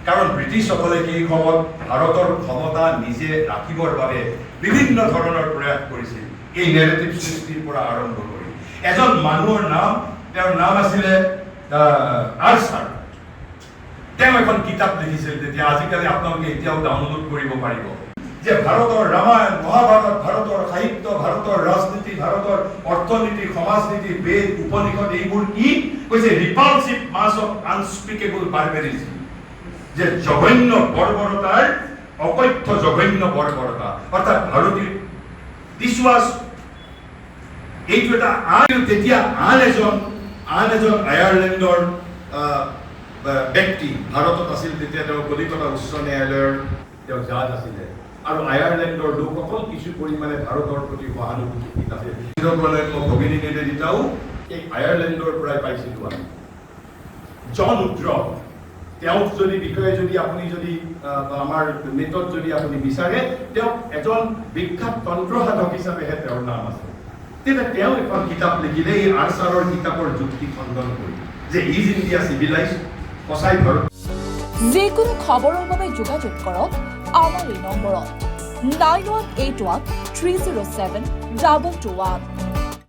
কাৰণ ব্ৰিটিছসকলে সেই সময়ত ভাৰতৰ ক্ষমতা নিজে ৰাখিবৰ বাবে বিভিন্ন ধৰণৰ প্ৰয়াস কৰিছিল এই নেৰেটিভ সৃষ্টিৰ পৰা আৰম্ভ কৰি এজন মানুহৰ নাম তেওঁৰ নাম আছিলে আৰ্চাৰ তেওঁ এখন কিতাপ লিখিছিল তেতিয়া আজিকালি আপোনালোকে এতিয়াও ডাউনলোড কৰিব পাৰিব যে ভাৰতৰ ৰামায়ণ মহাভাৰত ভাৰতৰ সাহিত্য ভাৰতৰ ৰাজনীতি ভাৰতৰ অৰ্থনীতি সমাজনীতি বেদ উপনিষদ এইবোৰ কি কৈছে ৰিপালচিভ মাছ অফ আনস্পিকেবল বাৰ্বাৰিজম যে জঘন্য বৰ্বৰতাৰ অকথ্য জঘন্য বৰ্বৰতা অৰ্থাৎ ভাৰতীয় দিছ ৱাজ এইটো এটা তেতিয়া আন এজন আয়াৰলেণ্ডৰ ব্যক্তি ভাৰতত আছিল তেতিয়া তেওঁ কলিকতা উচ্চ ন্যায়ালয়ৰ তেওঁ জাজ আছিলে আৰু আয়াৰলেণ্ডৰ লোকসকল কিছু পৰিমাণে ভাৰতৰ প্ৰতি সহানুভূতি আছে ভগিনী নিবেদিতাও এই আয়াৰলেণ্ডৰ পৰাই পাইছিলোঁ আমি জন উড্ৰফ তেওঁক যদি বিষয়ে যদি আপুনি যদি আমাৰ নেটত যদি আপুনি বিচাৰে তেওঁ এজন বিখ্যাত তন্ত্ৰসাধক হিচাপেহে তেওঁৰ নাম আছে তেতিয়া তেওঁ এখন কিতাপ লিখিলে এই আৰ্চাৰৰ কিতাপৰ যুক্তি খণ্ডন কৰি যে ইজ ইণ্ডিয়া চিভিলাইজ সঁচাই ভাৰত যিকোনো খবৰৰ বাবে যোগাযোগ কৰক আমাৰ এই নম্বৰত 9181 307 2221